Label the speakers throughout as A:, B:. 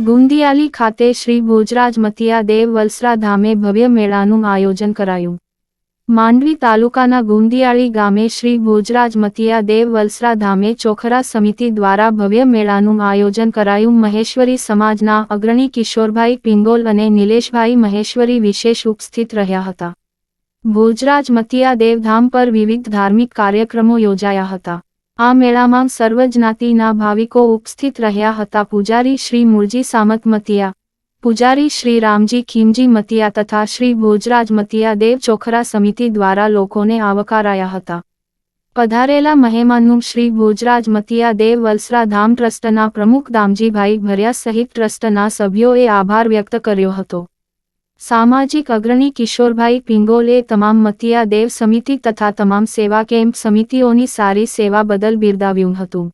A: ગુંદિયાલી ખાતે શ્રી ભોજરાજ મતિયા દેવ વલસરા ધામે ભવ્ય મેળાનું આયોજન કરાયું। માંડવી તાલુકાના ગુંદિયાળી ગામે શ્રી ભોજરાજ મતિયા દેવ વલસરા ધામે ચોખરા સમિતિ દ્વારા ભવ્ય મેળાનું આયોજન કરાયું। મહેશ્વરી સમાજના અગ્રણી કિશોરભાઈ પિંગોલ અને નિલેશભાઈ મહેશ્વરી વિશેષ ઉપસ્થિત રહ્યા હતા। ભોજરાજ મતિયા દેવ ધામ પર વિવિધ ધાર્મિક કાર્યક્રમો યોજાયા હતા। આ મેળામાં સર્વ જ્ઞાતિના ભાવિકો ઉપસ્થિત રહ્યા હતા। પૂજારી શ્રી મુરજી સામત મતિયા, પૂજારી શ્રી રામજી ખીમજી મતિયા તથા શ્રી ભોજરાજ મતિયા દેવ ચોખરા સમિતિ દ્વારા લોકોને આવકારાયા હતા। પધારેલા મહેમાનનું શ્રી ભોજરાજ મતિયા દેવ વલસરા ધામ ટ્રસ્ટના પ્રમુખ દામજીભાઈ ભર્યા સહિત ટ્રસ્ટના સભ્યોએ આભાર વ્યક્ત કર્યો હતો। સામાજિક અગ્રણી કિશોરભાઈ પિંગોલે તમામ મતિયા દેવ સમિતિ તથા તમામ સેવા કેમ્પ સમિતિઓની સારી સેવા બદલ બિરદાવ્યું હતું।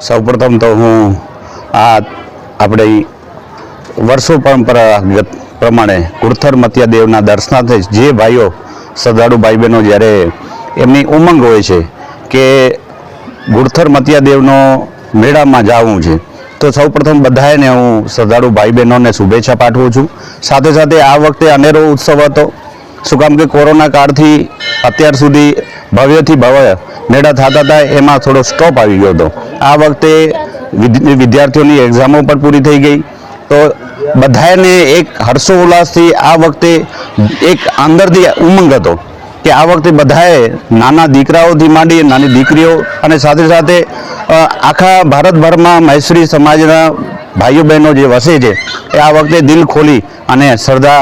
B: સૌપ્રથમ તો હું આપણે વર્ષો પરંપરાગત પ્રમાણે ગુરથર મતિયા દેવના દર્શનાર્થે જે ભાઈઓ શ્રદ્ધાળુ ભાઈ બહેનો જ્યારે એમની ઉમંગ હોય છે કે ગુરથર મતિયા દેવનો મેળામાં જવું છે, તો સૌપ્રથમ બધાને હું શ્રદ્ધાળુ ભાઈ બહેનોને શુભેચ્છા પાઠવું છું। સાથે સાથે આ વખતે અનેરો ઉત્સવ હતો। શું કામ કે કોરોના કાળથી અત્યાર સુધી ભવ્યથી ભવ્ય મેળા થતા હતા, એમાં થોડો સ્ટોપ આવી ગયો હતો। આ વખતે વિદ્યાર્થીઓની એક્ઝામો પણ પૂરી થઈ ગઈ, તો બધાને એક હર્ષોલ્લાસથી આ વખતે એક અંદરથી ઉમંગ હતો કે આ વખતે બધાએ નાના દીકરાઓથી માંડી નાની દીકરીઓ અને સાથે સાથે આખા ભારતભરમાં મહેશ્વરી સમાજના ભાઈઓ બહેનો જે વસે છે એ આ વખતે દિલ ખોલી અને શ્રદ્ધા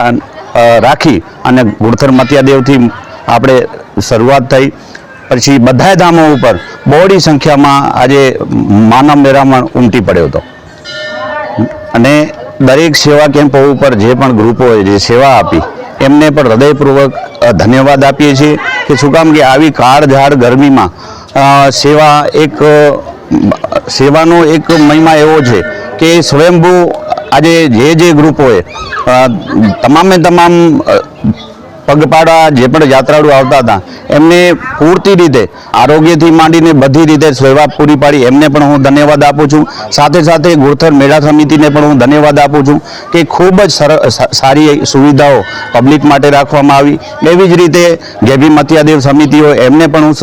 B: રાખી અને ગુરથર મતિયા દેવથી આપણે શરૂઆત થઈ। પછી બધા ધામો ઉપર બહોળી સંખ્યામાં આજે માનવ મેળામાં ઉમટી પડ્યો હતો અને દરેક સેવા કેમ્પો ઉપર જે પણ ગ્રુપોએ જે સેવા આપી એમને પણ હૃદયપૂર્વક ધન્યવાદ આપીએ છીએ કે શું કામ કે આવી કાળઝાળ ગરમીમાં સેવાનો એક મહિમા એવો છે કે સ્વયંભૂ આજે જે ગ્રુપોએ તમામે તમામ પગપાળા જે પણ યાત્રાળુ આવતા હતા એમને પૂરતી રીતે આરોગ્યથી માંડીને બધી રીતે સેવા પૂરી પાડી, એમને પણ હું ધન્યવાદ આપું છું। સાથે સાથે ગુરથર મેળા સમિતિને પણ હું ધન્યવાદ આપું છું કે ખૂબ જ સારી સુવિધાઓ પબ્લિક માટે રાખવામાં આવી। એવી જ રીતે ગેભી મતિયાદેવ સમિતિઓ એમને પણ હું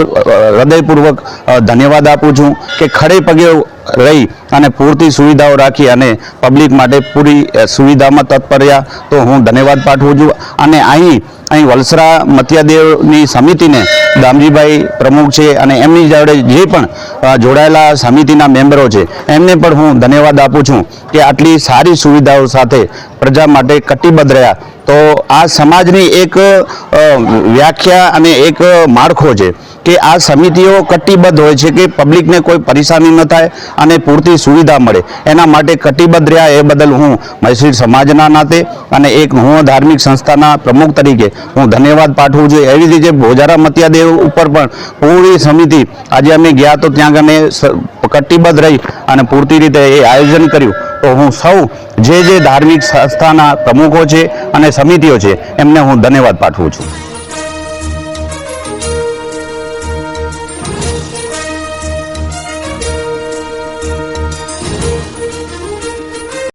B: હૃદયપૂર્વક ધન્યવાદ આપું છું કે ખડે પગે રહી અને પૂરતી સુવિધાઓ રાખી અને પબ્લિક માટે પૂરી સુવિધામાં તત્પર રહ્યા, તો હું ધન્યવાદ પાઠવું છું। અને અહીં વલસરા મતિયાદેવની સમિતિને દામજીભાઈ પ્રમુખ છે અને એમની જોડે જે પણ જોડાયેલા સમિતિના મેમ્બરો છે એમને પણ હું ધન્યવાદ આપું છું કે આટલી સારી સુવિધાઓ સાથે પ્રજા માટે કટિબદ્ધ રહ્યા। તો આ સમાજની એક વ્યાખ્યા અને એક માળખો છે કે આ સમિતિઓ કટિબદ્ધ હોય છે કે પબ્લિકને કોઈ પરેશાની ન થાય અને પૂરતી સુવિધા મળે, એના માટે કટિબદ્ધ રહ્યા। એ બદલ હું મહેશ્વરી સમાજના નાતે અને એક હું ધાર્મિક સંસ્થાના પ્રમુખ તરીકે હું ધન્યવાદ પાઠવું છું। એવી રીતે ભોજારા મતિયાદેવ ઉપર પણ પૂરી સમિતિ આજે અમે ગયા તો ત્યાં આગળ કટિબદ્ધ રહી અને પૂરતી રીતે એ આયોજન કર્યું। તો હું સૌ જે ધાર્મિક સંસ્થાના પ્રમુખો છે અને સમિતિઓ છે એમને હું ધન્યવાદ પાઠવું છું।